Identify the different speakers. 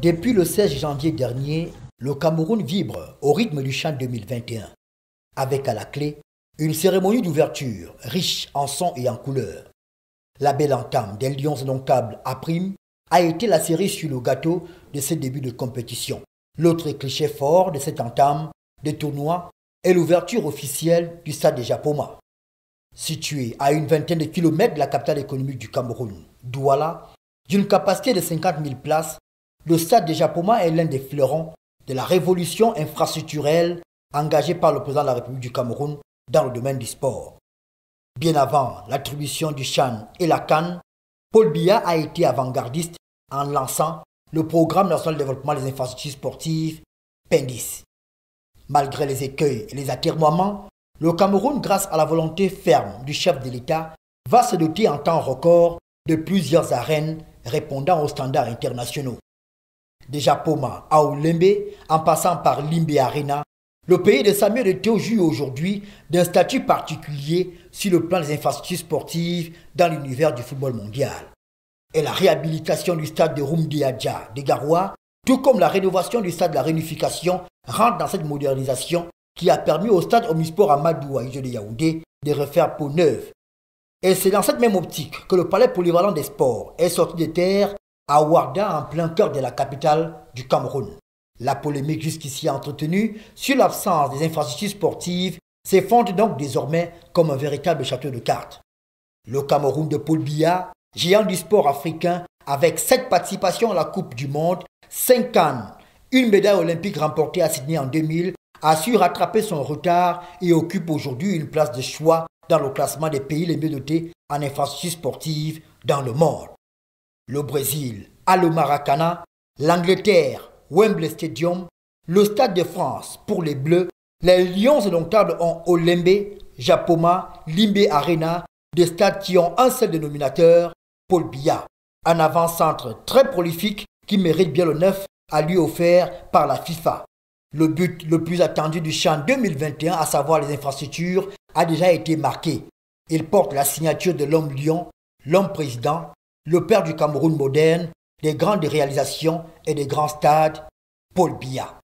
Speaker 1: Depuis le 16 janvier dernier, le Cameroun vibre au rythme du CHAN 2021, avec à la clé une cérémonie d'ouverture riche en sons et en couleurs. La belle entame des Lions indomptables à prime a été la cerise sur le gâteau de ce début de compétition. L'autre cliché fort de cette entame de tournoi est l'ouverture officielle du stade de Japoma. Situé à une vingtaine de kilomètres de la capitale économique du Cameroun, Douala, d'une capacité de 50 000 places, le stade de Japoma est l'un des fleurons de la révolution infrastructurelle engagée par le président de la République du Cameroun dans le domaine du sport. Bien avant l'attribution du CHAN et la CAN, Paul Biya a été avant-gardiste en lançant le Programme national de développement des infrastructures sportives, PENDIS. Malgré les écueils et les atermoiements, le Cameroun, grâce à la volonté ferme du chef de l'État, va se doter en temps record de plusieurs arènes répondant aux standards internationaux. De Japoma à Olembe, en passant par Limbe Arena, le pays de Samuel Eto'o jouit aujourd'hui d'un statut particulier sur le plan des infrastructures sportives dans l'univers du football mondial. Et la réhabilitation du stade de Rumdiadja de Garoua, tout comme la rénovation du stade de la réunification, rentrent dans cette modernisation qui a permis au stade Omnisport Amadou Ahidjo de Yaoundé de refaire peau neuve. Et c'est dans cette même optique que le palais polyvalent des sports est sorti de terre à Ouarda, en plein cœur de la capitale du Cameroun. La polémique jusqu'ici entretenue sur l'absence des infrastructures sportives s'effondre donc désormais comme un véritable château de cartes. Le Cameroun de Paul Biya, géant du sport africain, avec 7 participations à la Coupe du Monde, 5 cannes, une médaille olympique remportée à Sydney en 2000, a su rattraper son retard et occupe aujourd'hui une place de choix dans le classement des pays les mieux dotés en infrastructures sportives dans le monde. Le Brésil a le Maracana, l'Angleterre, Wembley Stadium, le Stade de France pour les Bleus, les Lions indomptables ont Olembe, Japoma, Limbe Arena, des stades qui ont un seul dénominateur, Paul Biya, un avant-centre très prolifique qui mérite bien le neuf à lui offert par la FIFA. Le but le plus attendu du CHAN 2021, à savoir les infrastructures, a déjà été marqué. Il porte la signature de l'homme lion, l'homme président, le père du Cameroun moderne, des grandes réalisations et des grands stades, Paul Biya.